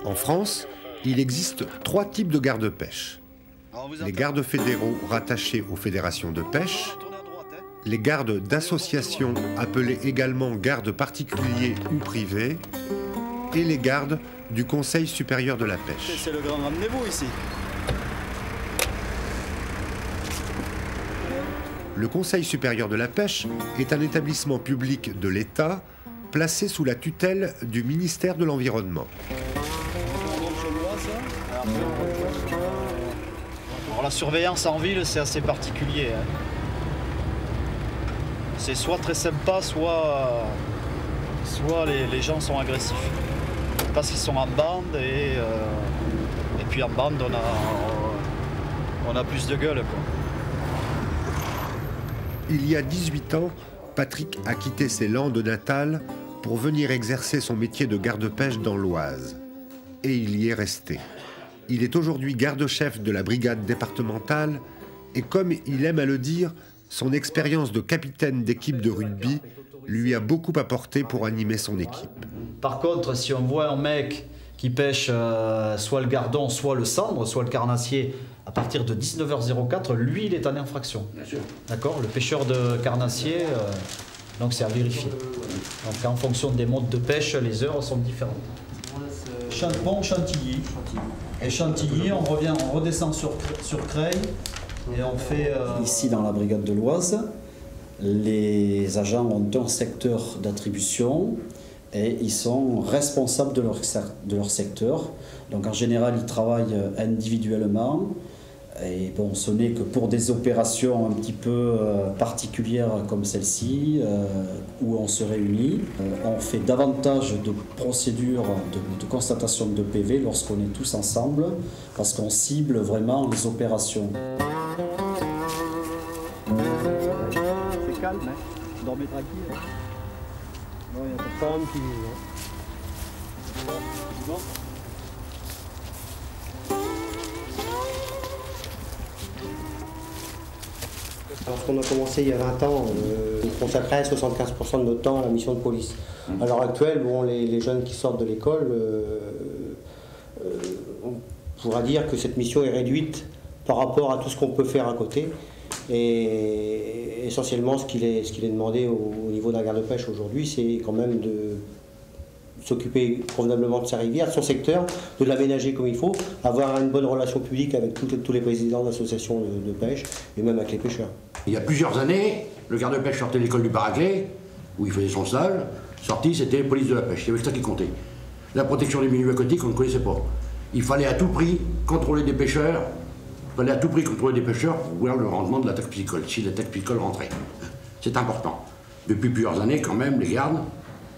En France, il existe 3 types de gardes-pêche. Les gardes fédéraux rattachés aux fédérations de pêche, les gardes d'associations appelés également gardes particuliers ou privés, et les gardes du Conseil supérieur de la pêche. C'est le grand rendez-vous ici. Le Conseil supérieur de la pêche est un établissement public de l'État placé sous la tutelle du ministère de l'Environnement. Alors la surveillance en ville, c'est assez particulier. Hein. C'est soit très sympa, soit les gens sont agressifs. Parce qu'ils sont en bande et puis en bande, on a plus de gueule, quoi. Il y a 18 ans, Patrick a quitté ses Landes natales pour venir exercer son métier de garde-pêche dans l'Oise. Et il y est resté. Il est aujourd'hui garde-chef de la brigade départementale et comme il aime à le dire, son expérience de capitaine d'équipe de rugby lui a beaucoup apporté pour animer son équipe. Par contre, si on voit un mec qui pêche soit le gardon, soit le cendre, soit le carnassier, à partir de 19h04, lui, il est en infraction. D'accord ? Le pêcheur de carnassier, donc c'est à vérifier. Donc en fonction des modes de pêche, les heures sont différentes. Bon, Chantilly. Et Chantilly, on redescend sur Creil et on fait... Ici, dans la brigade de l'Oise, les agents ont un secteur d'attribution et ils sont responsables de leur secteur. Donc en général, ils travaillent individuellement. Et bon, ce n'est que pour des opérations un petit peu particulières comme celle-ci, où on se réunit. On fait davantage de procédures de constatation de PV lorsqu'on est tous ensemble, parce qu'on cible vraiment les opérations. C'est calme, hein. Dormez tranquille. Non, il n'y a pas de femme qui... Bon. Lorsqu'on a commencé il y a 20 ans, on consacrait 75% de notre temps à la mission de police. À l'heure actuelle, bon, les jeunes qui sortent de l'école, on pourra dire que cette mission est réduite par rapport à tout ce qu'on peut faire à côté. Et essentiellement, ce qu'il est demandé au niveau de la garde-pêche aujourd'hui, c'est quand même de s'occuper convenablement de sa rivière, de son secteur, de l'aménager comme il faut, avoir une bonne relation publique avec tous les présidents d'associations de pêche et même avec les pêcheurs. Il y a plusieurs années, le garde-pêche sortait de l'école du Paraclet, où il faisait son stage, sorti, c'était police de la pêche, il y avait ça qui comptait. La protection des milieux aquatiques, on ne connaissait pas. Il fallait à tout prix contrôler des pêcheurs, pour voir le rendement de l'attaque piscicole, si l'attaque piscicole rentrait. C'est important. Depuis plusieurs années, quand même, les gardes,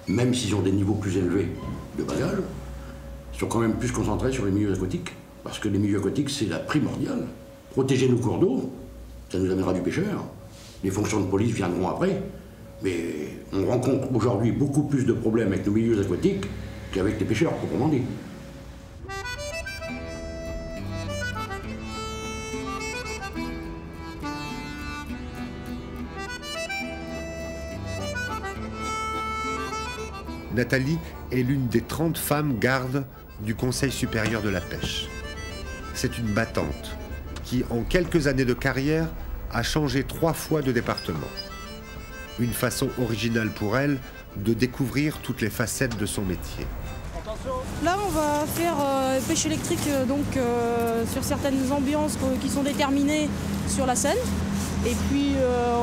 même s'ils ont des niveaux plus élevés de bagage, sont quand même plus concentrés sur les milieux aquatiques. Parce que les milieux aquatiques, c'est la primordiale. Protéger nos cours d'eau, ça nous amènera du pêcheur. Les fonctions de police viendront après. Mais on rencontre aujourd'hui beaucoup plus de problèmes avec nos milieux aquatiques qu'avec les pêcheurs, proprement dit. Nathalie est l'une des 30 femmes gardes du Conseil supérieur de la pêche. C'est une battante qui, en quelques années de carrière, a changé 3 fois de département. Une façon originale pour elle de découvrir toutes les facettes de son métier. Là, on va faire pêche électrique sur certaines ambiances qui sont déterminées sur la Seine. Et puis,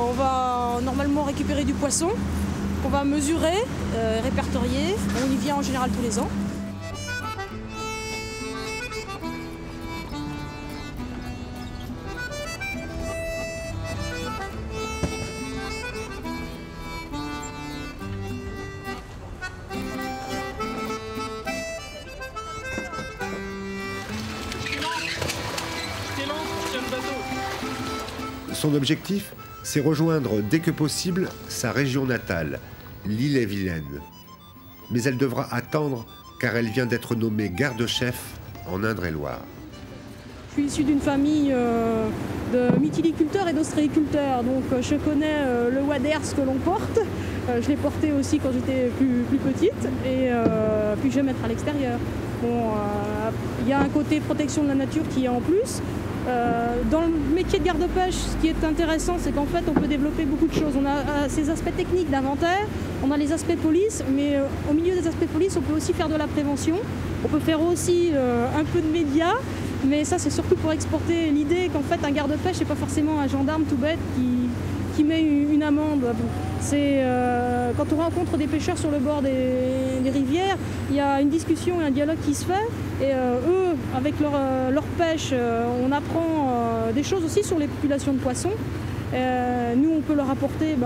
on va normalement récupérer du poisson qu'on va mesurer, répertorier. On y vient en général tous les ans. Son objectif, c'est rejoindre dès que possible sa région natale, l'Ille-et-Vilaine. Mais elle devra attendre car elle vient d'être nommée garde-chef en Indre-et-Loire. Je suis issue d'une famille de mytiliculteurs et d'ostréiculteurs, donc je connais le waders que l'on porte. Je l'ai porté aussi quand j'étais plus petite et puis je vais mettre à l'extérieur. Bon, il y a un côté protection de la nature qui est en plus. Dans le métier de garde-pêche, ce qui est intéressant, c'est qu'en fait, on peut développer beaucoup de choses. On a ces aspects techniques d'inventaire, on a les aspects police, mais au milieu des aspects police, on peut aussi faire de la prévention. On peut faire aussi un peu de médias, mais ça, c'est surtout pour exporter l'idée qu'en fait, un garde-pêche, c'est pas forcément un gendarme tout bête qui met une amende. C'est quand on rencontre des pêcheurs sur le bord des rivières, il y a une discussion et un dialogue qui se fait. Et eux, avec leur pêche, on apprend des choses aussi sur les populations de poissons. Nous, on peut leur apporter,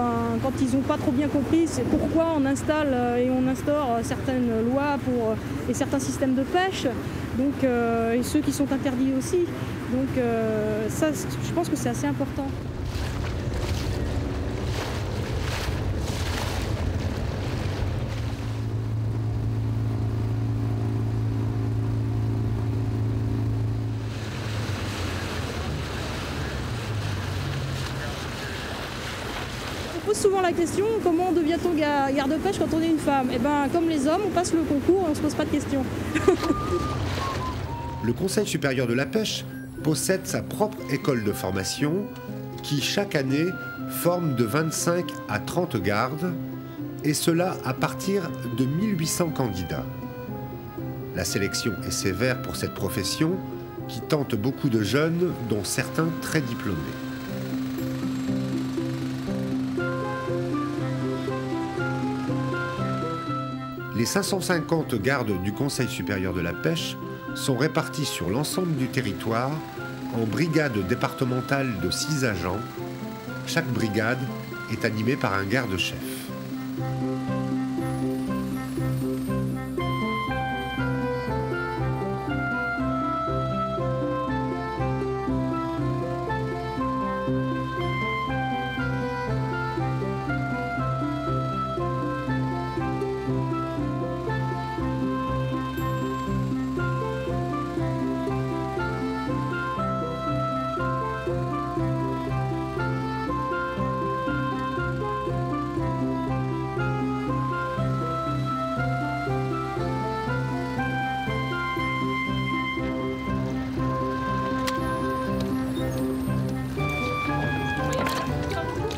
quand ils n'ont pas trop bien compris, c'est pourquoi on installe et on instaure certaines lois et certains systèmes de pêche, donc, et ceux qui sont interdits aussi. Donc ça, je pense que c'est assez important. On pose souvent la question, comment devient-on garde-pêche quand on est une femme? Eh bien, comme les hommes, on passe le concours et on ne se pose pas de questions. Le Conseil supérieur de la pêche possède sa propre école de formation qui, chaque année, forme de 25 à 30 gardes, et cela à partir de 1800 candidats. La sélection est sévère pour cette profession qui tente beaucoup de jeunes, dont certains très diplômés. Les 550 gardes du Conseil supérieur de la pêche sont répartis sur l'ensemble du territoire en brigades départementales de 6 agents. Chaque brigade est animée par un garde-chef.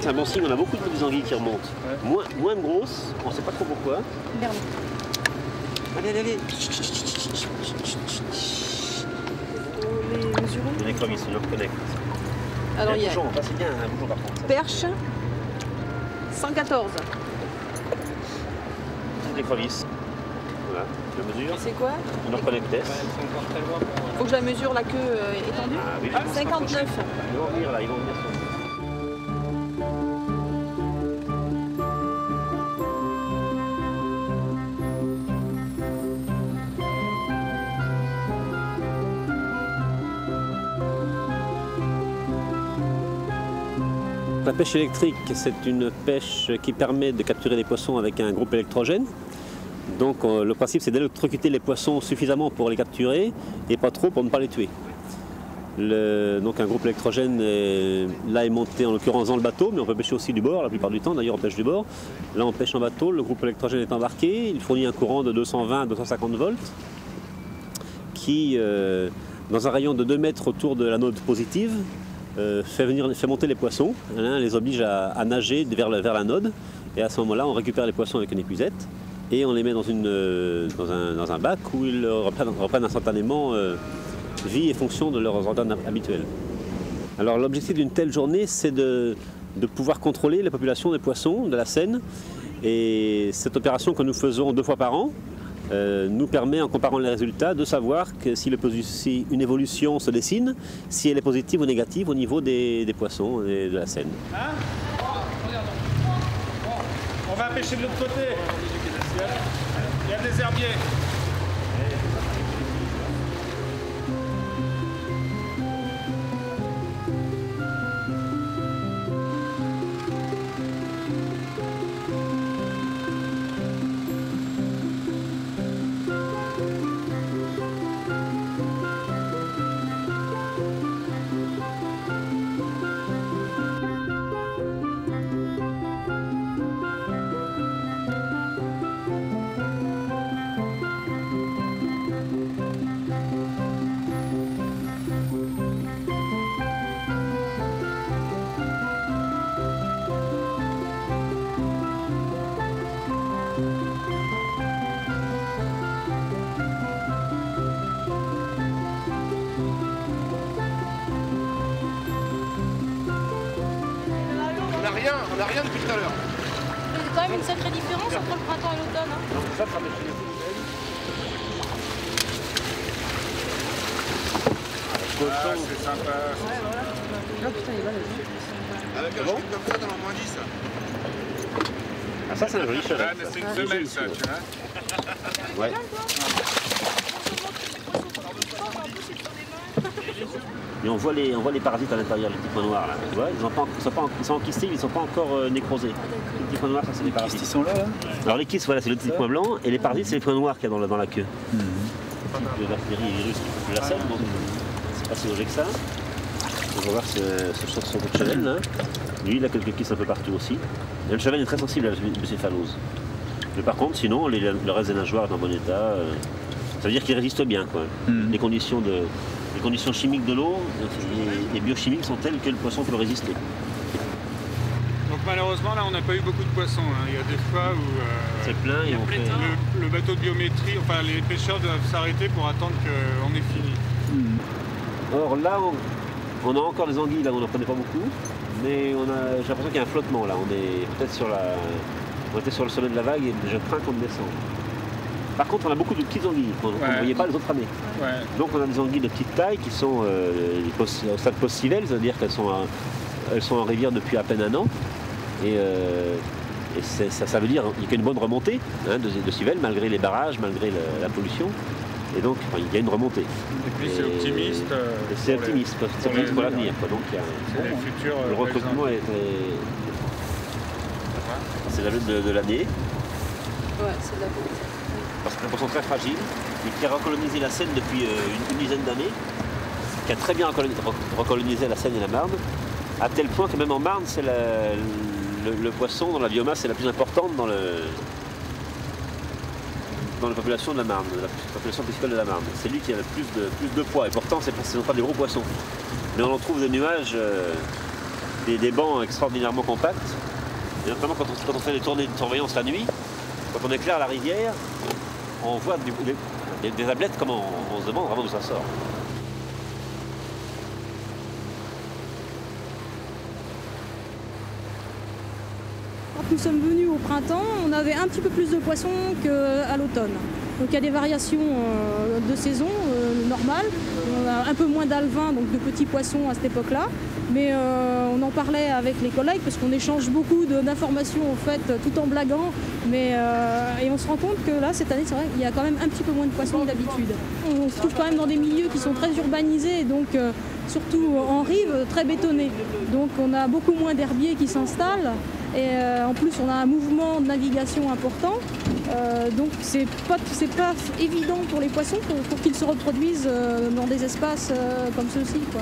C'est un bon signe, on a beaucoup de petites anguilles qui remontent. Ouais. Moins de grosses, on ne sait pas trop pourquoi. Merde. Allez, allez, allez. Les mesurons. Les écrevisses, je reconnais. Alors il y a bougeon, c'est bien, un bougeon par contre. perche, 114. Les écrevisses. Voilà, je mesure. C'est quoi? On en reconnaît peut-être. Faut que je la mesure la queue étendue. Ah, oui, 59. Ils vont venir là, ils vont venir. La pêche électrique, c'est une pêche qui permet de capturer des poissons avec un groupe électrogène. Donc le principe, c'est d'électrocuter les poissons suffisamment pour les capturer et pas trop pour ne pas les tuer. Donc un groupe électrogène là est monté en l'occurrence dans le bateau, mais on peut pêcher aussi du bord la plupart du temps. D'ailleurs, on pêche du bord. Là, on pêche en bateau. Le groupe électrogène est embarqué. Il fournit un courant de 220-250 volts qui, dans un rayon de 2 mètres autour de l'anode positive, fait monter les poissons, les oblige à nager vers l'anode, et à ce moment-là on récupère les poissons avec une épuisette et on les met dans un bac où ils reprennent instantanément vie et fonction de leurs organes habituels. Alors l'objectif d'une telle journée, c'est de pouvoir contrôler la population des poissons de la Seine, et cette opération que nous faisons 2 fois par an nous permet, en comparant les résultats, de savoir que si une évolution se dessine, si elle est positive ou négative au niveau des poissons et de la Seine. Hein? Bon, on va pêcher de l'autre côté. Il y a des herbiers. rien depuis tout à l'heure. Il y a quand même une sacrée différence entre le printemps et l'automne. Hein. Ça sera mes filets. Ah, c'est sympa. Ouais, voilà. Ah putain, il va là-dessus. Avec un chute comme ça, t'en as moins 10. Ah, ça, c'est un joli cheval. Ah, mais c'est une femelle, ça, tu vois. Ouais. Et on voit les parasites à l'intérieur, les petits points noirs là. Tu vois, ils sont enquistés, mais ils ne sont pas encore nécrosés. Les petits points noirs, ça c'est les parasites. Ils sont là, là. Alors les kystes, voilà, c'est le petit point blanc, et les parasites, c'est les points noirs qu'il y a dans la queue. Le bactéries et virus qui peuplent la selle, donc c'est pas si logique que ça. On va voir ce bout de cheval là. Lui, il a quelques kystes un peu partout aussi. Et le cheval est très sensible à la bucéphalose. Mais par contre, sinon, le reste des nageoires est en bon état. Ça veut dire qu'il résiste bien, quoi. Les conditions chimiques de l'eau et biochimiques sont telles que le poisson peut résister. Donc malheureusement, là, on n'a pas eu beaucoup de poissons. Hein. Il y a des fois où c'est plein et on fait... le bateau de biométrie, enfin les pêcheurs doivent s'arrêter pour attendre qu'on ait fini. Or là, on a encore des anguilles, là on n'en prenait pas beaucoup, mais j'ai l'impression qu'il y a un flottement là. On est peut-être on était sur le sommet de la vague et je crains qu'on descende. Par contre, on a beaucoup de petites anguilles qu'on ne voyait pas les autres années. Ouais. Donc on a des anguilles de petite taille qui sont au stade post-civelle, c'est-à-dire qu'elles sont en rivière depuis à peine un an. Et ça veut dire qu'il y a une bonne remontée de civelle, malgré les barrages, malgré la pollution. Et donc, il y a une remontée. Et puis c'est optimiste. C'est optimiste, pour l'avenir. Donc le recrutement c'est la lutte de l'année. Ouais, c'est de la beauté. Parce que c'est un poisson très fragile et qui a recolonisé la Seine depuis une dizaine d'années, qui a très bien recolonisé la Seine et la Marne, à tel point que même en Marne, c'est le poisson dont la biomasse est la plus importante dans la population de la Marne, la population piscicole de la Marne. C'est lui qui a le plus de poids, et pourtant ce ne sont pas des gros poissons. Mais on en trouve des nuages, des bancs extraordinairement compacts, et notamment quand on fait des tournées de surveillance la nuit, quand on éclaire la rivière, on voit des ablettes, comme on se demande vraiment d'où ça sort. Quand nous sommes venus au printemps, on avait un petit peu plus de poissons qu'à l'automne. Donc il y a des variations de saison normales. On a un peu moins d'alevins, donc de petits poissons à cette époque-là. Mais on en parlait avec les collègues parce qu'on échange beaucoup d'informations en fait, tout en blaguant. Et on se rend compte que là, cette année, c'est vrai qu'il y a quand même un petit peu moins de poissons que d'habitude. On se trouve quand même dans des milieux qui sont très urbanisés, donc surtout en rive, très bétonnés. Donc on a beaucoup moins d'herbiers qui s'installent. Et en plus, on a un mouvement de navigation important. Donc c'est pas évident pour les poissons pour qu'ils se reproduisent dans des espaces comme ceux-ci, quoi.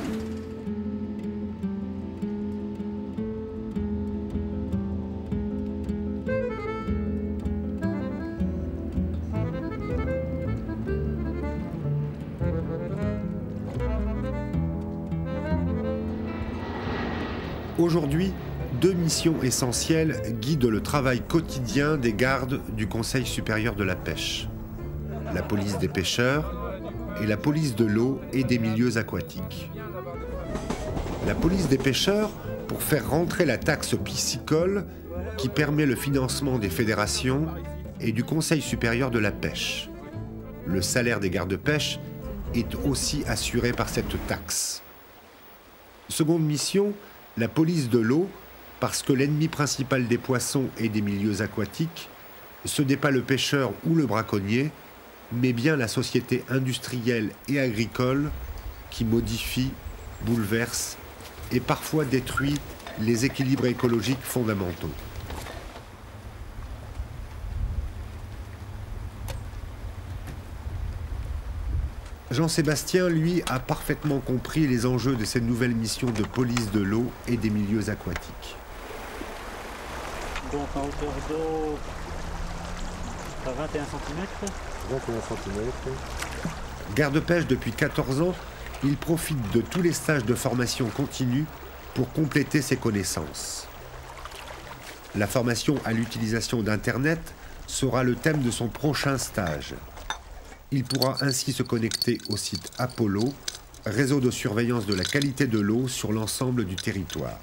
Aujourd'hui, deux missions essentielles guident le travail quotidien des gardes du Conseil supérieur de la pêche. La police des pêcheurs et la police de l'eau et des milieux aquatiques. La police des pêcheurs pour faire rentrer la taxe piscicole qui permet le financement des fédérations et du Conseil supérieur de la pêche. Le salaire des gardes-pêche est aussi assuré par cette taxe. Seconde mission, la police de l'eau, parce que l'ennemi principal des poissons et des milieux aquatiques, ce n'est pas le pêcheur ou le braconnier, mais bien la société industrielle et agricole qui modifie, bouleverse et parfois détruit les équilibres écologiques fondamentaux. Jean-Sébastien, lui, a parfaitement compris les enjeux de cette nouvelle mission de police de l'eau et des milieux aquatiques. Donc en hauteur d'eau, à 21 cm. 21 cm. Garde-pêche depuis 14 ans, il profite de tous les stages de formation continue pour compléter ses connaissances. La formation à l'utilisation d'Internet sera le thème de son prochain stage. Il pourra ainsi se connecter au site Apollo, réseau de surveillance de la qualité de l'eau sur l'ensemble du territoire.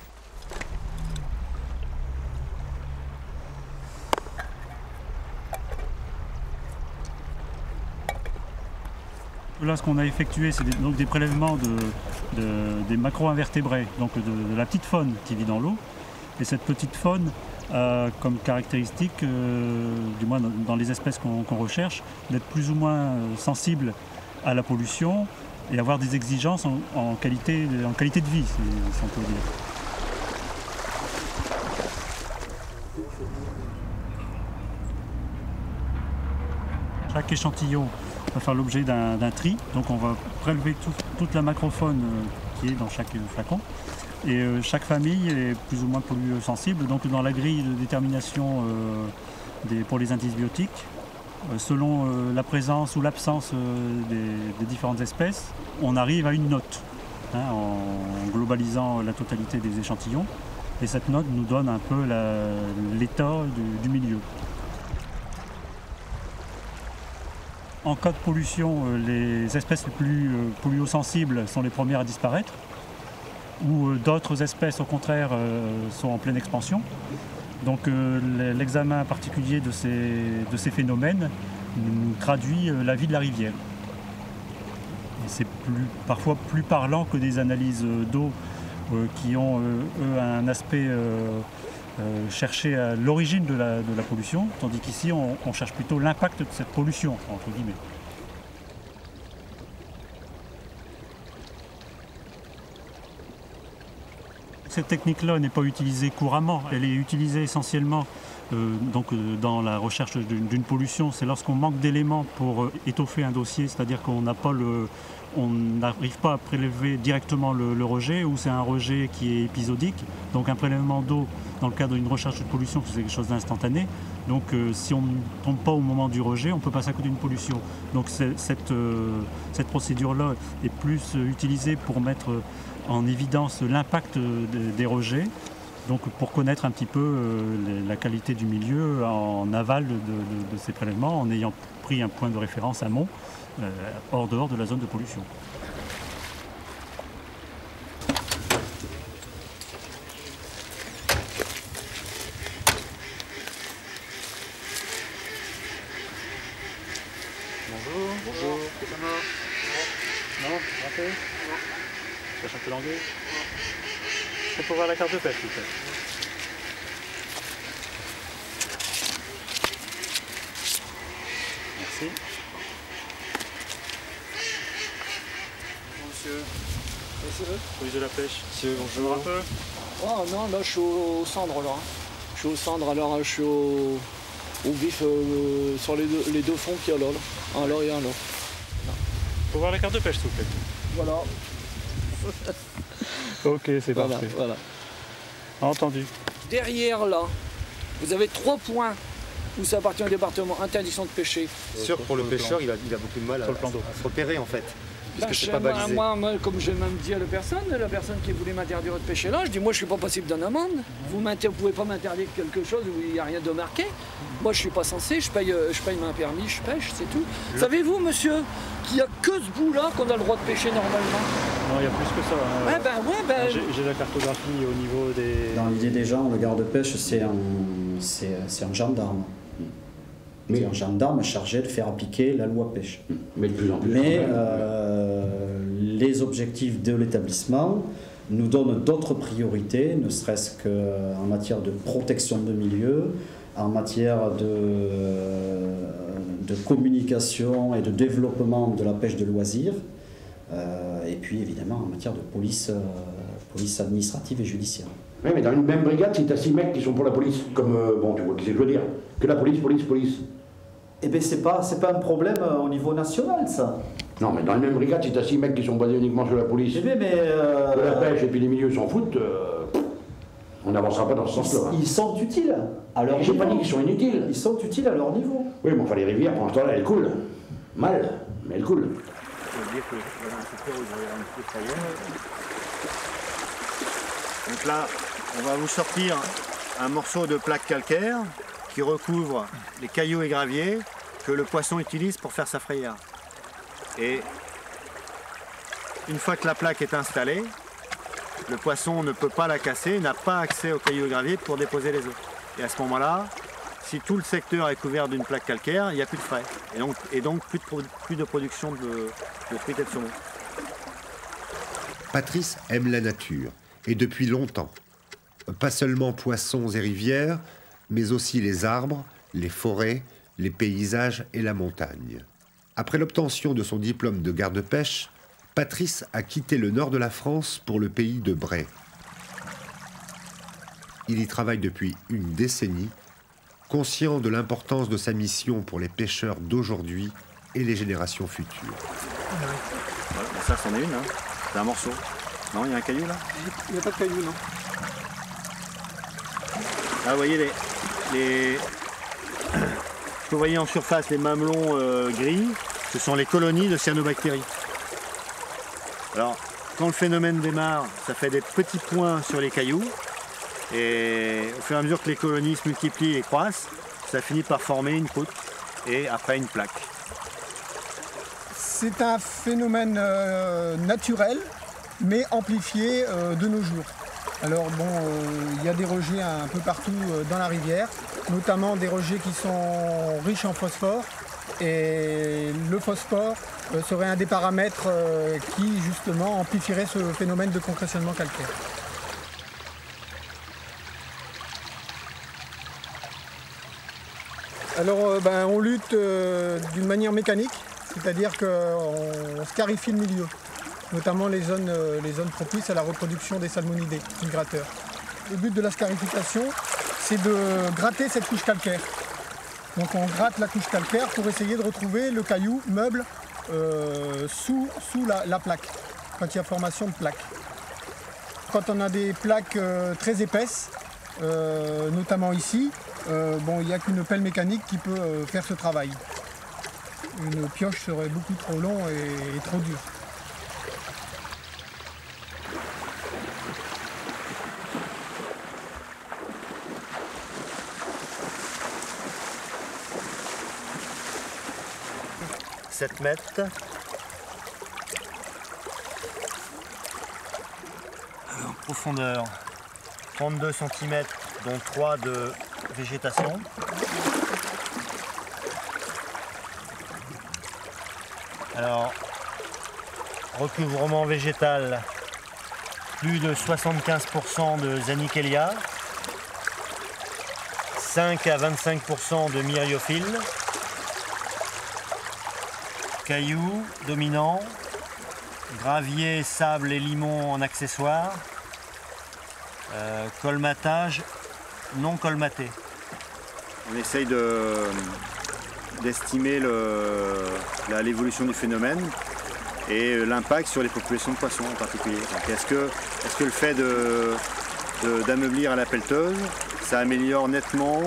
Là, ce qu'on a effectué, c'est des prélèvements des macro-invertébrés, donc de la petite faune qui vit dans l'eau. Et cette petite faune a comme caractéristique, du moins dans les espèces qu'on recherche, d'être plus ou moins sensible à la pollution et avoir des exigences en qualité de vie, si on peut dire. Chaque échantillon va faire l'objet d'un tri, donc on va prélever toute la macrofaune qui est dans chaque flacon. Et chaque famille est plus ou moins pollusensible, donc dans la grille de détermination pour les indices biotiques, selon la présence ou l'absence des différentes espèces, on arrive à une note, en globalisant la totalité des échantillons. Et cette note nous donne un peu l'état du milieu. En cas de pollution, les espèces les plus polluosensibles sont les premières à disparaître, ou d'autres espèces au contraire sont en pleine expansion. Donc l'examen particulier de ces phénomènes nous traduit la vie de la rivière. C'est parfois plus parlant que des analyses d'eau qui ont un aspect chercher à l'origine de la pollution, tandis qu'ici on cherche plutôt l'impact de cette pollution, entre guillemets. Cette technique-là n'est pas utilisée couramment, elle est utilisée essentiellement dans la recherche d'une pollution. C'est lorsqu'on manque d'éléments pour étoffer un dossier, c'est-à-dire qu'on n'arrive pas à prélever directement le rejet, ou c'est un rejet qui est épisodique. Donc un prélèvement d'eau dans le cadre d'une recherche de pollution, c'est quelque chose d'instantané. Donc si on ne tombe pas au moment du rejet, on peut passer à côté d'une pollution. Donc cette procédure-là est plus utilisée pour mettre en évidence l'impact des rejets, donc pour connaître un petit peu la qualité du milieu en aval de ces prélèvements, en ayant pris un point de référence amont, hors dehors de la zone de pollution. Bonjour. Bonjour. Ça va? Non, raté? Non. Tu cherches un peu l'anglais? C'est pour voir la carte de pêche, s'il vous plaît. Merci. Bonjour, monsieur. Monsieur? Police de la pêche. Monsieur, bonjour. Un peu? Oh non, là je suis au cendre là. Je suis au cendre, alors je suis au vif sur les deux fonds qu'il y a là. Un là et un là. Faut voir la carte de pêche, s'il vous plaît. Voilà. Ok, c'est parfait. Voilà. Entendu. Derrière là, vous avez 3 points où ça appartient au département, interdiction de pêcher. C'est sûr que pour le pêcheur, il a beaucoup de mal à se repérer en fait. Puisque c'est pas balisé. Moi, comme j'ai même dit à la personne qui voulait m'interdire de pêcher là, je dis moi je suis pas passible d'une amende. Vous pouvez pas m'interdire quelque chose où il n'y a rien de marqué. Moi je suis pas censé, je paye ma permis, je pêche, c'est tout. Savez-vous monsieur, qu'il n'y a que ce bout là qu'on a le droit de pêcher normalement? Non, il y a plus que ça. Ouais, J'ai la cartographie au niveau des... Dans l'idée des gens, le garde-pêche c'est un gendarme. C'est un gendarme chargé de faire appliquer la loi pêche. Mais de plus en plus. Mais les objectifs de l'établissement nous donnent d'autres priorités, ne serait-ce qu'en matière de protection de milieu, en matière de communication et de développement de la pêche de loisirs, et puis évidemment en matière de police administrative et judiciaire. Oui, mais dans une même brigade, si tu as 6 mecs qui sont pour la police, comme, bon, tu vois ce que je veux dire, que la police. Eh bien, c'est pas un problème au niveau national, ça. Non, mais dans une même brigade, si tu as 6 mecs qui sont basés uniquement sur la police, eh bien, la pêche et puis les milieux s'en foutent, on n'avancera pas dans ce sens-là. Ils sont utiles à leur niveau. J'ai pas dit qu'ils sont inutiles. Ils sont utiles à leur niveau. Oui, mais enfin, les rivières, pour l'instant, là, elles coulent. Mal, mais elles coulent. Donc là, on va vous sortir un morceau de plaque calcaire qui recouvre les cailloux et graviers que le poisson utilise pour faire sa frayère. Et une fois que la plaque est installée, le poisson ne peut pas la casser, n'a pas accès aux cailloux et graviers pour déposer les œufs. Et à ce moment-là, si tout le secteur est couvert d'une plaque calcaire, il n'y a plus de frais. et donc plus de production de truites et de saumon. Patrice aime la nature, et depuis longtemps. Pas seulement poissons et rivières, mais aussi les arbres, les forêts, les paysages et la montagne. Après l'obtention de son diplôme de garde-pêche, Patrice a quitté le nord de la France pour le pays de Bray. Il y travaille depuis une décennie, conscient de l'importance de sa mission pour les pêcheurs d'aujourd'hui et les générations futures. Voilà, ça, c'en est une, hein. C'est un morceau. Non, il y a un caillou là? Il n'y a pas de caillou, non. Ah, vous voyez vous voyez en surface les mamelons gris, ce sont les colonies de cyanobactéries. Alors, quand le phénomène démarre, ça fait des petits points sur les cailloux, et au fur et à mesure que les colonies se multiplient et croissent, ça finit par former une poutre et après une plaque. C'est un phénomène naturel, mais amplifié de nos jours. Alors bon, il y a des rejets un peu partout dans la rivière, notamment des rejets qui sont riches en phosphore. Et le phosphore serait un des paramètres qui justement amplifierait ce phénomène de concrétionnement calcaire. Alors on lutte d'une manière mécanique, c'est-à-dire qu'on scarifie le milieu, notamment les zones propices à la reproduction des salmonidés migrateurs. Le but de la scarification, c'est de gratter cette couche calcaire. Donc on gratte la couche calcaire pour essayer de retrouver le caillou meuble sous la plaque, quand il y a formation de plaques. Quand on a des plaques très épaisses, notamment ici, il n'y a qu'une pelle mécanique qui peut faire ce travail. Une pioche serait beaucoup trop long et trop dur. « 7 mètres. Alors, profondeur 32 cm, dont 3 de végétation. Alors, recouvrement végétal, plus de 75% de Zanichellia, 5 à 25% de myriophylle, cailloux dominants, gravier, sable et limon en accessoire, colmatage non colmaté. On essaye d'estimer l'évolution du phénomène et l'impact sur les populations de poissons en particulier. Est-ce que le fait d'ameublir à la pelleteuse, ça améliore nettement,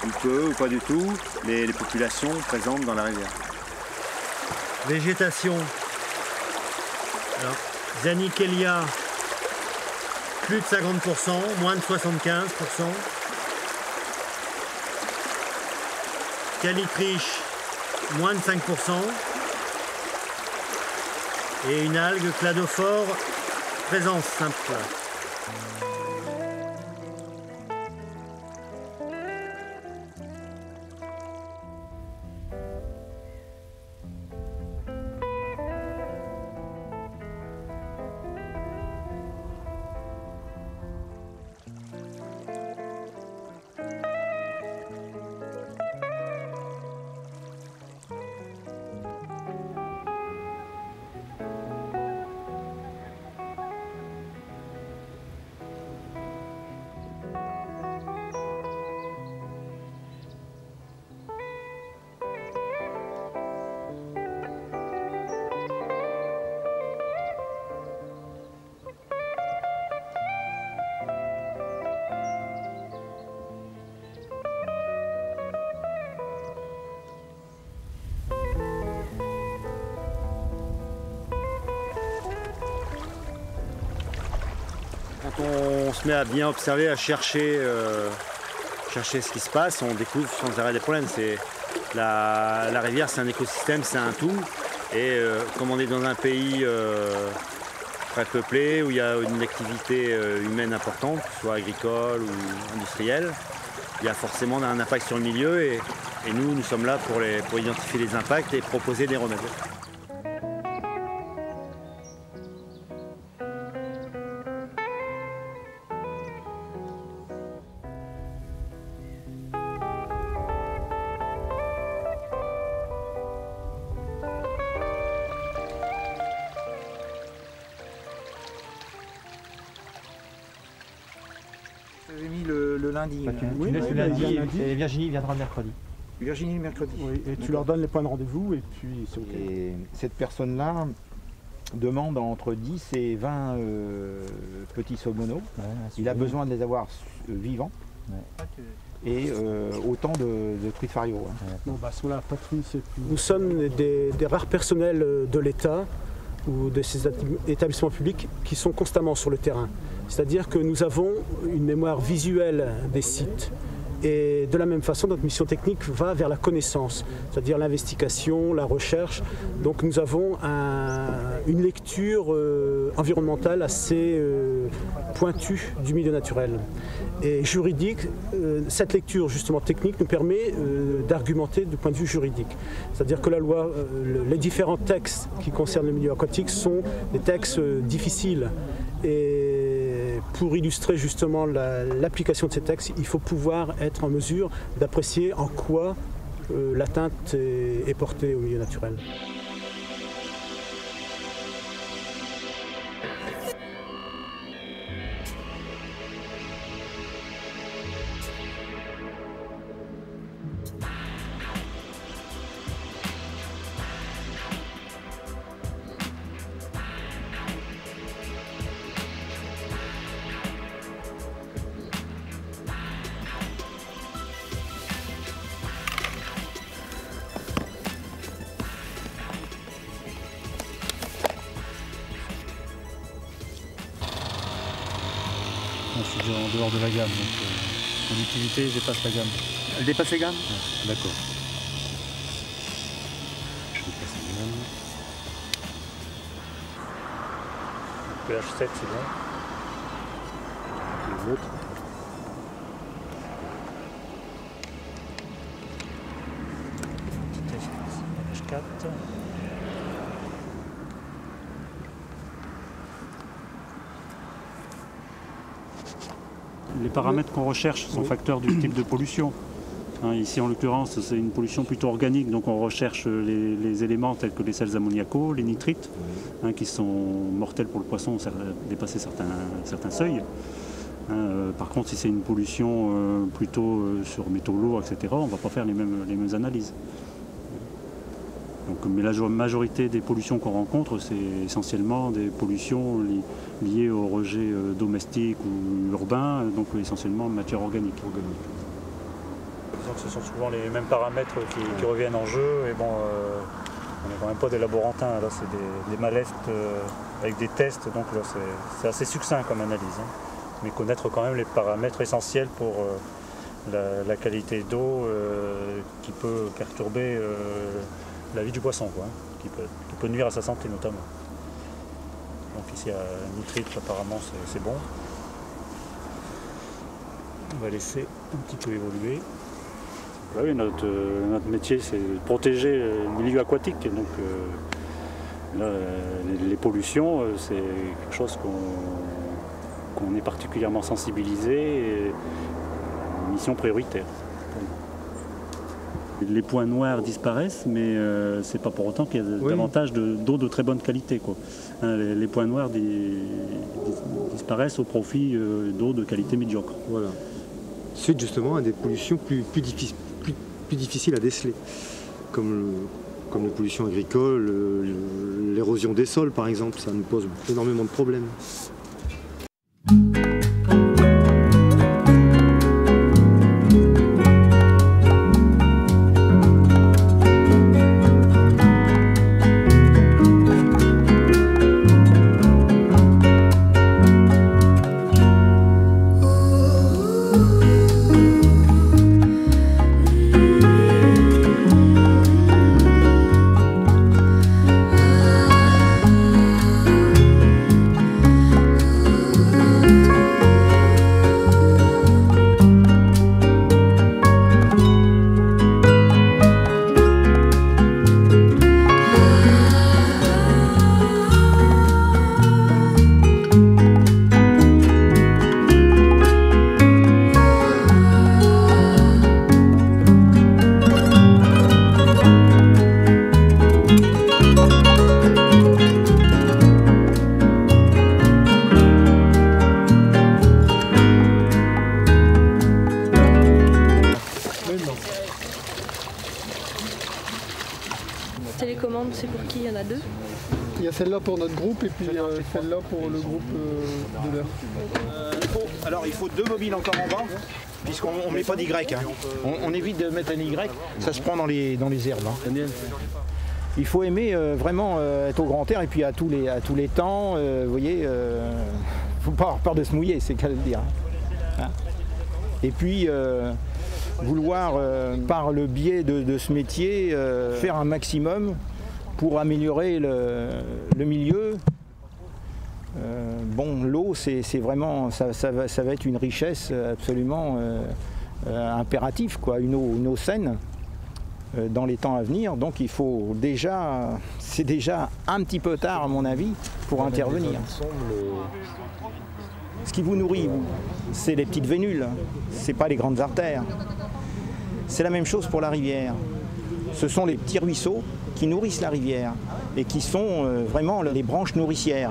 ou peu, ou pas du tout, les populations présentes dans la rivière? Végétation. Alors, Zanichellia, plus de 50%, moins de 75%. Calitriche, moins de 5%. Et une algue cladophore, présence simple. Quand on se met à bien observer, à chercher ce qui se passe, on découvre sans arrêt des problèmes. La rivière, c'est un écosystème, c'est un tout. Et comme on est dans un pays très peuplé, où il y a une activité humaine importante, soit agricole ou industrielle, il y a forcément un impact sur le milieu et nous sommes là pour identifier les impacts et proposer des remèdes. Vous avez mis le lundi. Tu laisses le lundi et Virginie viendra le mercredi. Virginie le mercredi. Oui, et tu leur donnes les points de rendez-vous et puis c'est OK. Et cette personne-là demande entre 10 et 20 petits saumoneaux. Ouais, il a besoin de les avoir vivants. Ouais. Et autant de truies de fario. Hein. Bon, bah, sur la patrouille, c'est plus... Nous sommes des rares personnels de l'État ou de ces établissements publics qui sont constamment sur le terrain. C'est-à-dire que nous avons une mémoire visuelle des sites. Et de la même façon, notre mission technique va vers la connaissance, c'est-à-dire l'investigation, la recherche. Donc nous avons une lecture environnementale assez pointue du milieu naturel. Et juridique, cette lecture justement technique nous permet d'argumenter du point de vue juridique. C'est-à-dire que la loi, les différents textes qui concernent le milieu aquatique sont des textes difficiles. Et pour illustrer justement l'application de ces textes, il faut pouvoir être en mesure d'apprécier en quoi l'atteinte est portée au milieu naturel. Je suis déjà en dehors de la gamme, donc mon utilité dépasse la gamme. Elle dépasse les gammes? Ouais. D'accord. Je dépasse la gamme. pH 7 c'est bon. Les autres. pH 4. Les paramètres qu'on recherche sont facteurs du type de pollution. Ici, en l'occurrence, c'est une pollution plutôt organique, donc on recherche les éléments tels que les sels ammoniacaux, les nitrites, qui sont mortels pour le poisson, dépasser certains seuils. Par contre, si c'est une pollution plutôt sur métaux lourds, etc., on ne va pas faire les mêmes analyses. Donc, mais la majorité des pollutions qu'on rencontre, c'est essentiellement des pollutions liées aux rejets domestiques ou urbains, donc essentiellement matière organique. Disons que ce sont souvent les mêmes paramètres qui reviennent en jeu, et bon, on n'est quand même pas des laborantins, là c'est des malestes avec des tests, donc là c'est assez succinct comme analyse. Mais connaître quand même les paramètres essentiels pour la qualité d'eau qui peut perturber la vie du poisson, quoi, qui peut nuire à sa santé notamment. Donc ici à nitrite apparemment c'est bon. On va laisser un petit peu évoluer. Oui, notre métier c'est de protéger le milieu aquatique. Donc là, les pollutions c'est quelque chose qu'on est particulièrement sensibilisé et une mission prioritaire. Les points noirs disparaissent, mais c'est pas pour autant qu'il y a davantage d'eau de très bonne qualité, quoi. Les points noirs disparaissent au profit d'eau de qualité médiocre. Voilà. Suite justement à des pollutions plus difficiles à déceler, comme les pollutions agricoles, l'érosion des sols par exemple, ça nous pose énormément de problèmes. celle-là pour notre groupe et puis celle-là pour le groupe de l'heure. Alors il faut 2 mobiles encore en bas, puisqu'on ne met pas d'Y. Hein. On évite de mettre un Y, ça se prend dans les herbes. Hein. Il faut aimer vraiment être au grand air et puis à tous les temps, vous voyez, il ne faut pas avoir peur de se mouiller, c'est qu'à le dire. Hein. Et puis vouloir, par le biais de ce métier, faire un maximum pour améliorer le milieu. Bon, l'eau, c'est vraiment, ça va être une richesse absolument impérative, quoi, une eau saine dans les temps à venir. Donc il faut déjà, c'est déjà un petit peu tard à mon avis pour intervenir. Ce qui vous nourrit, c'est les petites vénules, c'est pas les grandes artères. C'est la même chose pour la rivière. Ce sont les petits ruisseaux qui nourrissent la rivière et qui sont vraiment les branches nourricières.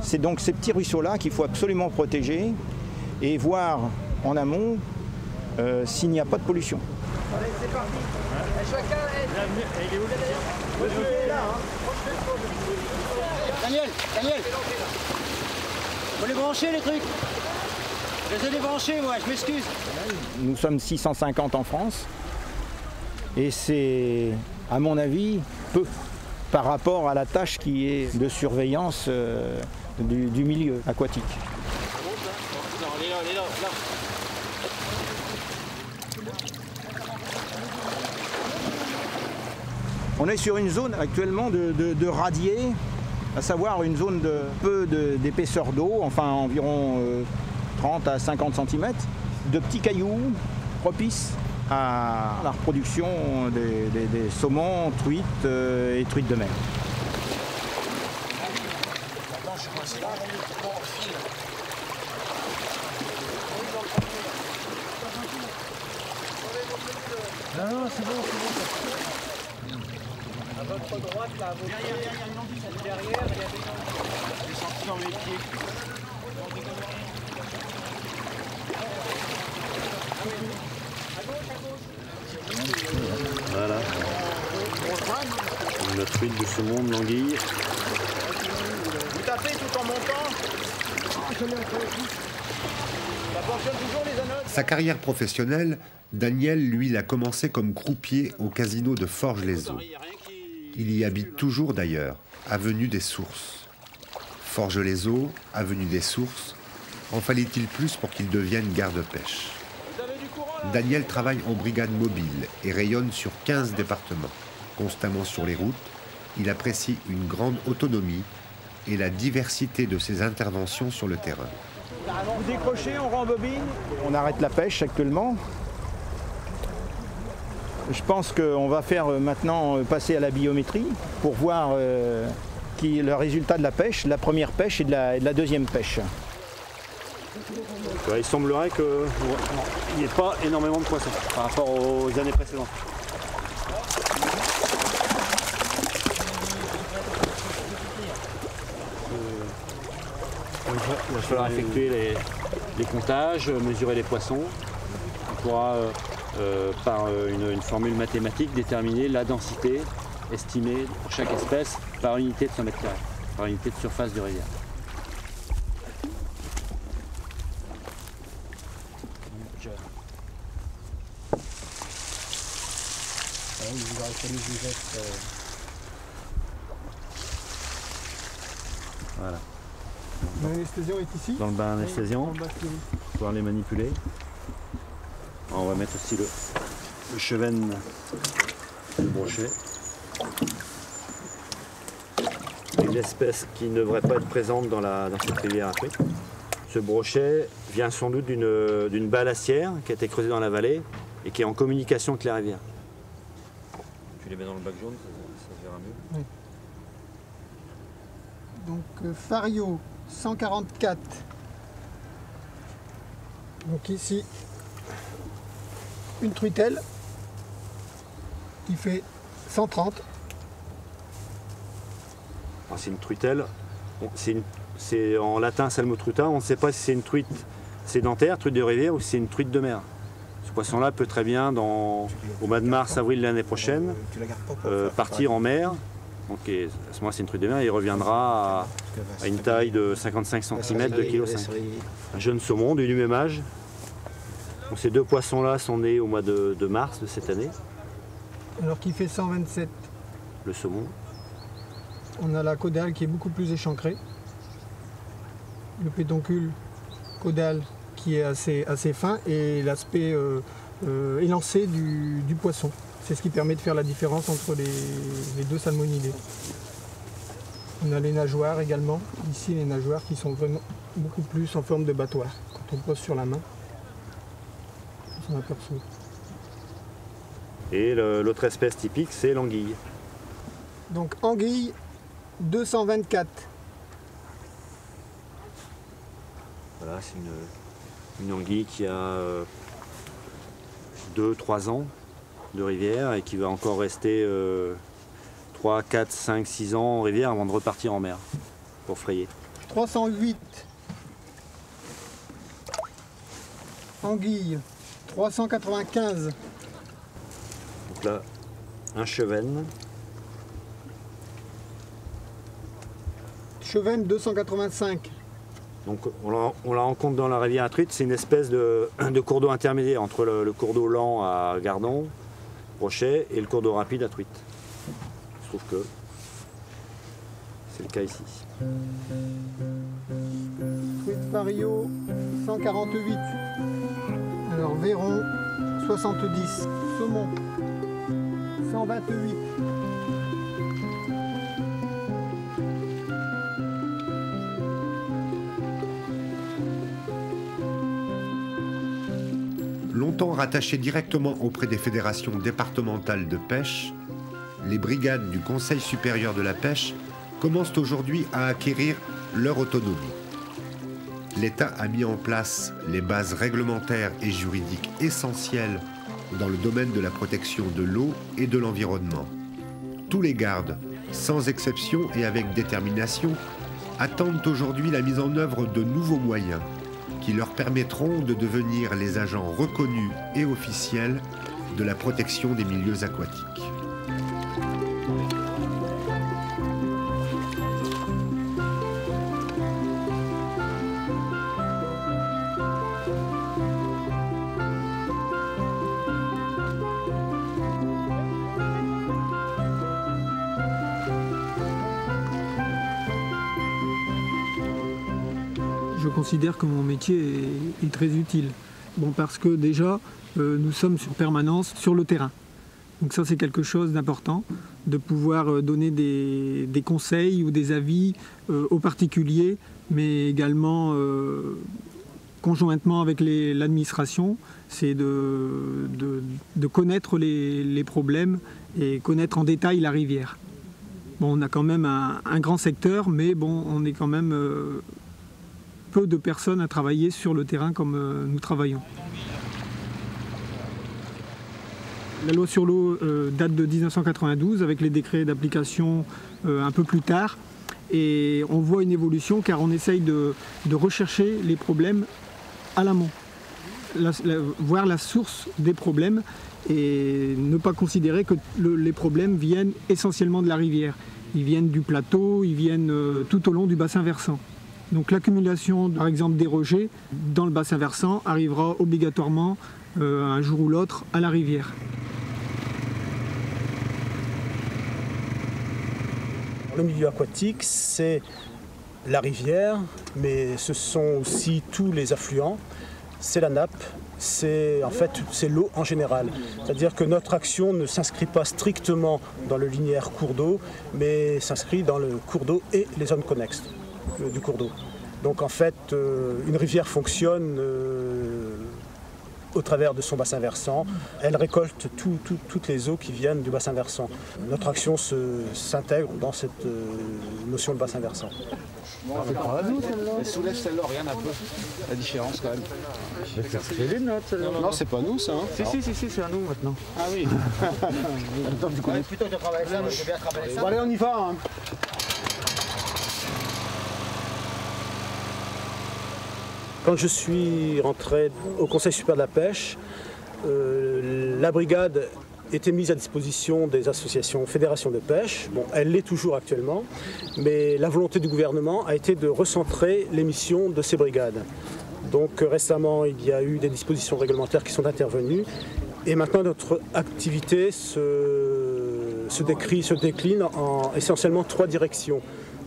C'est donc ces petits ruisseaux-là qu'il faut absolument protéger et voir en amont s'il n'y a pas de pollution. Allez, c'est parti. Chacun est là. Daniel, faut les brancher les trucs. Je les ai débranchés, moi, je m'excuse. Nous sommes 650 en France et c'est, à mon avis, peu par rapport à la tâche qui est de surveillance du milieu aquatique. On est sur une zone actuellement de radier, à savoir une zone de peu d'épaisseur d'eau, enfin environ 30 à 50 cm, de petits cailloux propices à la reproduction des saumons, truites et truites de mer. Non, c'est bon. À votre droite, là, derrière, il y a des sorties dans mes pieds. Voilà. La truite, du saumon, de l'anguille. Vous tapez tout en montant. Ça fonctionne toujours les anodes. Sa carrière professionnelle, Daniel, lui, l'a commencé comme croupier au casino de Forges-les-Eaux. Il y habite toujours d'ailleurs, avenue des Sources. Forges-les-Eaux, avenue des Sources, en fallait-il plus pour qu'il devienne garde-pêche? Daniel travaille en brigade mobile et rayonne sur 15 départements. Constamment sur les routes, il apprécie une grande autonomie et la diversité de ses interventions sur le terrain. Vous décrochez, on rembobine. On arrête la pêche actuellement. Je pense qu'on va faire maintenant passer à la biométrie pour voir le résultat de la pêche, de la première pêche et de la deuxième pêche. Il semblerait qu'il n'y ait pas énormément de poissons par rapport aux années précédentes. Il va falloir effectuer les comptages, mesurer les poissons. On pourra, par une formule mathématique, déterminer la densité estimée pour chaque espèce par unité de 100 mètres carrés, par unité de surface de rivière. Voilà. L'anesthésion est ici. Dans le bain anesthésiant, pouvoir les manipuler. On va mettre aussi le chevenne du brochet. Une espèce qui ne devrait pas être présente dans cette rivière à truites. Ce brochet vient sans doute d'une balassière qui a été creusée dans la vallée et qui est en communication avec la rivière. Tu les mets dans le bac jaune, ça se verra mieux. Oui. Donc Fario 144. Donc ici, une truitelle qui fait 130. C'est une truitelle, c'est en latin salmotruta, on ne sait pas si c'est une truite sédentaire, truite de rivière ou si c'est une truite de mer. Ce poisson-là peut très bien, au mois de mars, avril de l'année prochaine, partir en mer Donc, à ce moment-là, c'est une truite de mer, il reviendra à une taille de 55 cm, 2,5 kg. Un jeune saumon du même âge. Donc, ces deux poissons-là sont nés au mois de mars de cette année. Alors qu'il fait 127. Le saumon. On a la caudale qui est beaucoup plus échancrée. Le pédoncule caudal qui est assez fin et l'aspect élancé du poisson. C'est ce qui permet de faire la différence entre les deux salmonidés. On a les nageoires également. Ici, les nageoires qui sont vraiment beaucoup plus en forme de battoir. Quand on pose sur la main, on s'en aperçoit. Et l'autre espèce typique, c'est l'anguille. Donc anguille 224. Voilà, c'est une anguille qui a 2-3 ans de rivière et qui va encore rester 3, 4, 5, 6 ans en rivière avant de repartir en mer pour frayer. 308. Anguille 395. Donc là, un chevenne. Chevenne 285. Donc on la rencontre dans la rivière à truite, c'est une espèce de cours d'eau intermédiaire entre le cours d'eau lent à Gardon, Brochet, et le cours d'eau rapide à Truite. Je trouve que c'est le cas ici. Truite Vario 148. Alors Véron 70. Saumon 128. Longtemps rattachées directement auprès des fédérations départementales de pêche, les brigades du Conseil supérieur de la pêche commencent aujourd'hui à acquérir leur autonomie. L'État a mis en place les bases réglementaires et juridiques essentielles dans le domaine de la protection de l'eau et de l'environnement. Tous les gardes, sans exception et avec détermination, attendent aujourd'hui la mise en œuvre de nouveaux moyens qui leur permettront de devenir les agents reconnus et officiels de la protection des milieux aquatiques. Je considère que mon métier est très utile. Bon, parce que déjà, nous sommes sur permanence sur le terrain. Donc ça, c'est quelque chose d'important, de pouvoir donner des conseils ou des avis aux particuliers, mais également conjointement avec l'administration. C'est de connaître les problèmes et connaître en détail la rivière. Bon, on a quand même un grand secteur, mais bon, on est quand même peu de personnes à travailler sur le terrain comme nous travaillons. La loi sur l'eau date de 1992 avec les décrets d'application un peu plus tard, et on voit une évolution car on essaye de rechercher les problèmes à l'amont, voir la source des problèmes et ne pas considérer que les problèmes viennent essentiellement de la rivière. Ils viennent du plateau, ils viennent tout au long du bassin versant. Donc l'accumulation, par exemple, des rejets dans le bassin versant arrivera obligatoirement un jour ou l'autre à la rivière. Le milieu aquatique, c'est la rivière, mais ce sont aussi tous les affluents, c'est la nappe, c'est l'eau en général. C'est-à-dire que notre action ne s'inscrit pas strictement dans le linéaire cours d'eau, mais s'inscrit dans le cours d'eau et les zones connexes du cours d'eau. Donc en fait, une rivière fonctionne au travers de son bassin versant. Elle récolte toutes les eaux qui viennent du bassin versant. Notre action s'intègre dans cette notion de bassin versant. Elle soulève celle-là, regarde un peu la différence quand même. C'est les notes celle-là. Non, c'est pas nous ça. Hein. Si, c'est à nous maintenant. Ah oui. Attends, du coup, Plutôt que de travailler ça, je vais bien travailler ça. bon, allez, on y va. Hein. Quand je suis rentré au Conseil supérieur de la pêche, la brigade était mise à disposition des associations fédérations de pêche. Bon, elle l'est toujours actuellement, mais la volonté du gouvernement a été de recentrer les missions de ces brigades. Donc récemment, il y a eu des dispositions réglementaires qui sont intervenues et maintenant notre activité se décline en essentiellement 3 directions.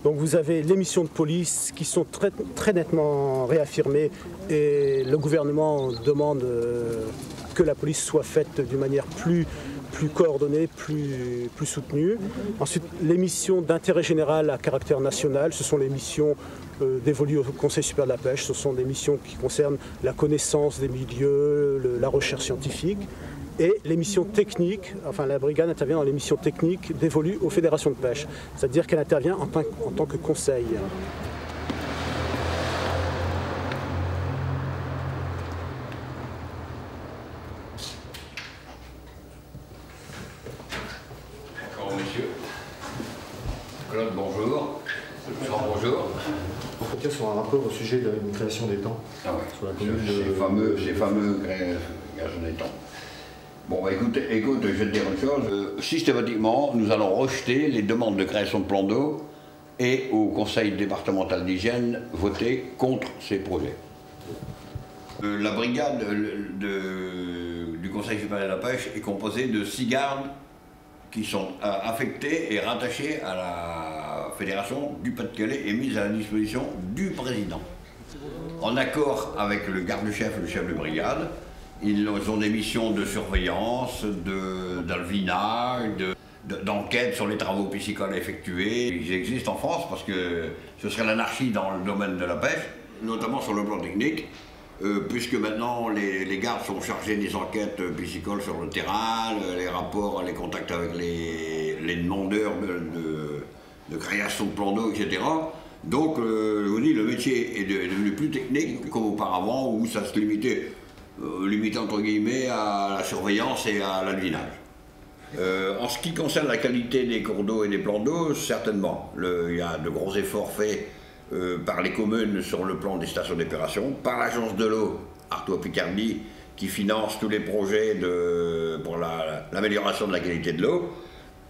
Donc vous avez les missions de police qui sont très nettement réaffirmées et le gouvernement demande que la police soit faite d'une manière plus coordonnée, plus soutenue. Ensuite, les missions d'intérêt général à caractère national, ce sont les missions dévolues au Conseil supérieur de la pêche, ce sont des missions qui concernent la connaissance des milieux, la recherche scientifique. Et les missions techniques, enfin la brigade intervient dans les missions techniques dévolues aux fédérations de pêche, c'est-à-dire qu'elle intervient en tant que conseil. D'accord, monsieur. Claude, bonjour. Jean, bonjour. Entretien sur un rapport au sujet de la création des temps. Ah ouais, sur la commune ces fameux créations des temps. Bon, bah, écoute, je vais te dire une chose. Systématiquement, nous allons rejeter les demandes de création de plans d'eau et au conseil départemental d'hygiène voter contre ces projets. La brigade du conseil supérieur de la pêche est composée de 6 gardes qui sont affectés et rattachés à la fédération du Pas-de-Calais et mis à la disposition du président. En accord avec le garde-chef, le chef de brigade, ils ont des missions de surveillance, d'alvinage, d'enquête sur les travaux piscicoles effectués. Ils existent en France parce que ce serait l'anarchie dans le domaine de la pêche, notamment sur le plan technique, puisque maintenant les gardes sont chargés des enquêtes piscicoles sur le terrain, les rapports, les contacts avec les demandeurs de création de plans d'eau, etc. Donc, je vous dis, le métier est devenu plus technique comme auparavant, où ça se limitait entre guillemets à la surveillance et à l'alvinage. En ce qui concerne la qualité des cours d'eau et des plans d'eau, certainement. Il y a de gros efforts faits par les communes sur le plan des stations d'épuration, par l'agence de l'eau Artois-Picardie qui finance tous les projets pour l'amélioration de la qualité de l'eau,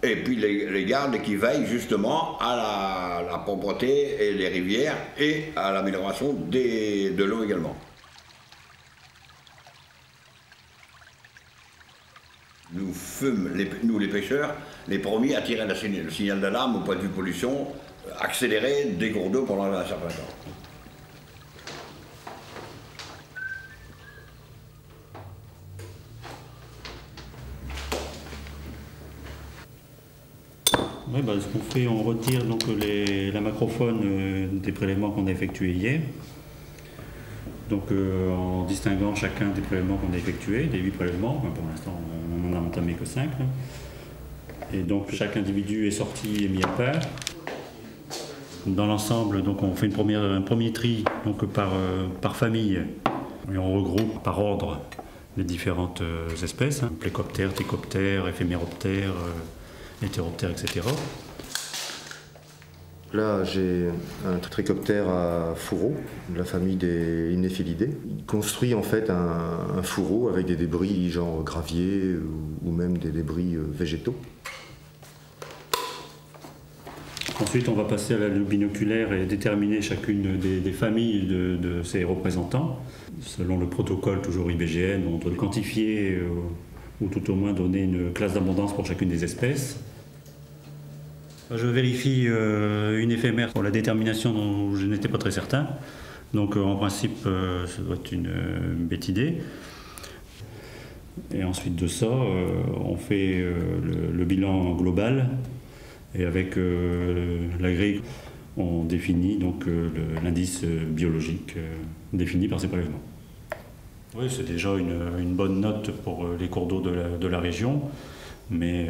et puis les gardes qui veillent justement à la propreté des rivières et à l'amélioration de l'eau également. Nous les pêcheurs, les premiers à tirer le signal d'alarme au point de vue pollution accéléré des cours d'eau pendant un certain temps. Oui, ce qu'on fait, on retire donc la macrofaune des prélèvements qu'on a effectués hier. Donc en distinguant chacun des prélèvements qu'on a effectués, des 8 prélèvements, pour l'instant on n'en a entamé que 5. Là. Et donc chaque individu est sorti et mis à part. Dans l'ensemble, donc on fait un premier tri donc, par famille et on regroupe par ordre les différentes espèces, plécoptères, técoptères, éphéméroptères, hétéroptères, etc. Là, j'ai un trichoptère à fourreau de la famille des Innephilidae. Il construit en fait un fourreau avec des débris genre gravier ou même des débris végétaux. Ensuite, on va passer à la loupe binoculaire et déterminer chacune des familles de ces représentants. Selon le protocole toujours IBGN, on doit quantifier ou tout au moins donner une classe d'abondance pour chacune des espèces. Je vérifie une éphémère pour la détermination dont je n'étais pas très certain. Donc en principe, ça doit être une bétidée. Et ensuite de ça, on fait le bilan global. Et avec la grille, on définit donc l'indice biologique défini par ces prélèvements. Oui, c'est déjà une bonne note pour les cours d'eau de la région, mais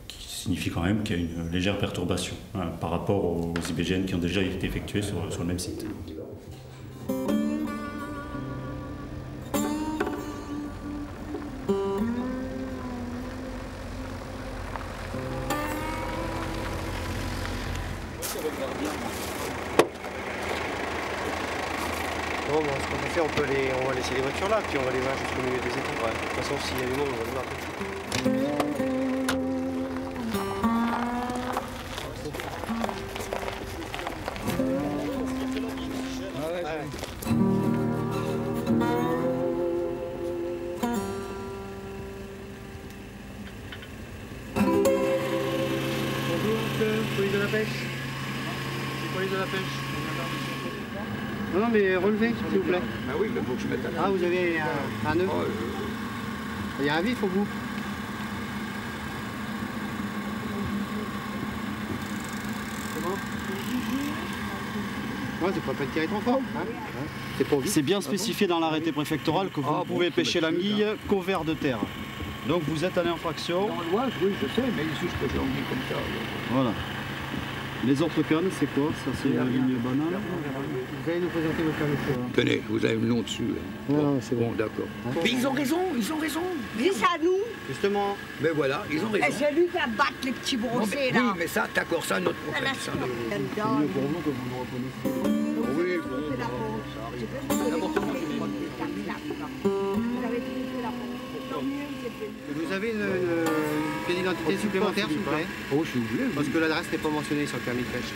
qui signifie quand même qu'il y a une légère perturbation par rapport aux IBGN qui ont déjà été effectués sur le même site. Bon, ce qu'on peut faire, on va laisser les voitures là, puis on va les voir jusqu'au milieu des étangs. Ouais. De toute façon, s'il y a du monde, on va le voir. Non, mais relevez, s'il vous plaît. Ah oui, mais il faut que je mette Ah, vous avez un nœud. Il y a un vif au bout. Ouais, c'est pas de tirer trop fort. C'est bien spécifié dans l'arrêté préfectoral que vous ne pouvez pêcher la mille qu'au ver de terre. Donc vous êtes en infraction. Dans l'Oise, oui, je sais, mais ici je pêche en ligne comme ça. Voilà. Les autres cannes, c'est quoi? Ça, c'est la ligne banane. Vous allez nous présenter vos cannes. Tenez, vous avez le nom dessus. Non, c'est bon, d'accord. Mais ils ont raison, ils ont raison. Mais c'est à nous. Justement. Mais voilà, ils ont raison. Et c'est lui qui a battu les petits brossés, là. Oui, mais ça, d'accord, ça, notre problème. Ça, C'est mieux pour vous que vous nous reconnaissiez. Oui, bon, ça arrive. L'important, c'est de Vous avez une pièce d'identité supplémentaire, s'il vous plaît? Oh, je suis obligé. Parce que l'adresse n'est pas mentionnée sur le permis de pêche.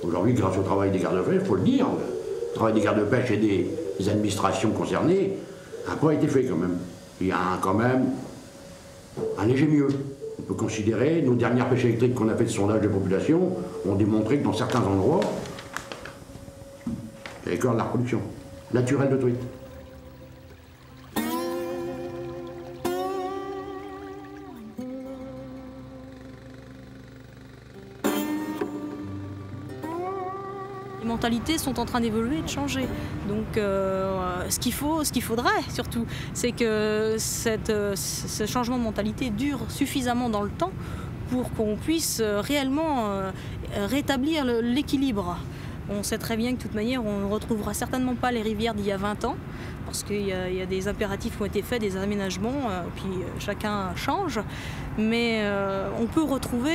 Aujourd'hui, grâce au travail des gardes-pêche, il faut le dire, le travail des gardes-pêche et des administrations concernées, un pas a été fait quand même. Il y a quand même un léger mieux. On peut considérer, nos dernières pêches électriques qu'on a fait de sondage de population ont démontré que dans certains endroits, il y avait encore de la reproduction naturelle de truites. Les mentalités sont en train d'évoluer et de changer. Donc ce qu'il faudrait surtout, c'est que ce changement de mentalité dure suffisamment dans le temps pour qu'on puisse réellement rétablir l'équilibre. On sait très bien que de toute manière, on ne retrouvera certainement pas les rivières d'il y a 20 ans, parce qu'il y a des impératifs qui ont été faits, des aménagements, puis chacun change. Mais on peut retrouver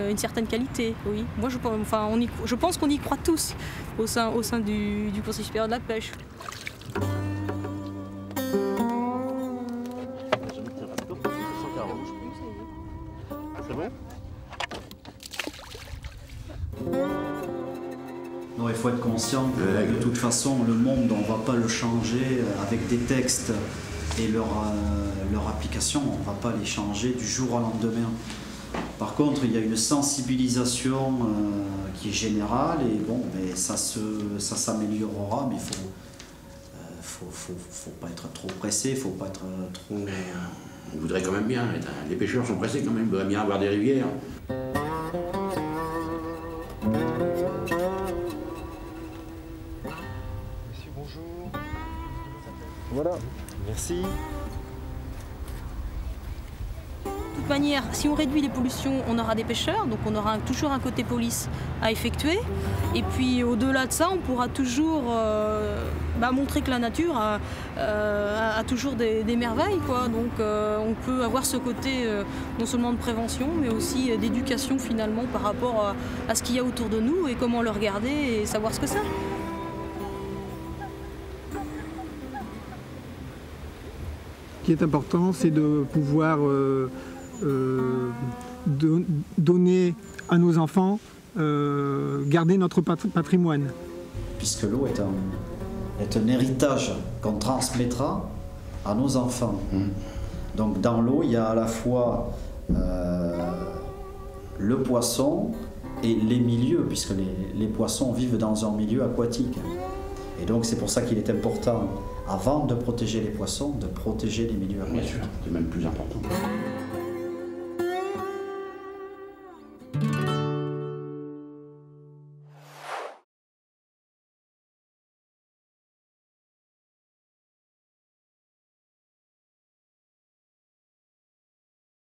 une certaine qualité, oui. Moi, je pense qu'on y croit tous au sein du Conseil supérieur de la pêche. C'est bon? Non, il faut être conscient que de toute façon, le monde, on ne va pas le changer avec des textes et leur application, on ne va pas les changer du jour au lendemain. Par contre, il y a une sensibilisation qui est générale et bon, mais ça s'améliorera, mais il faut pas être trop pressé, il ne faut pas être trop... On voudrait quand même bien, les pêcheurs sont pressés quand même, ils voudraient bien avoir des rivières. Voilà, merci. De toute manière, si on réduit les pollutions, on aura des pêcheurs, donc on aura toujours un côté police à effectuer. Et puis au-delà de ça, on pourra toujours montrer que la nature a toujours des merveilles, quoi. Donc on peut avoir ce côté non seulement de prévention, mais aussi d'éducation finalement par rapport à ce qu'il y a autour de nous et comment le regarder et savoir ce que c'est. Ce qui est important, c'est de pouvoir donner à nos enfants, garder notre patrimoine. Puisque l'eau est un héritage qu'on transmettra à nos enfants. Donc dans l'eau, il y a à la fois le poisson et les milieux, puisque les poissons vivent dans un milieu aquatique. Et donc c'est pour ça qu'il est important, avant de protéger les poissons, de protéger les milieux aquatiques. C'est même plus important.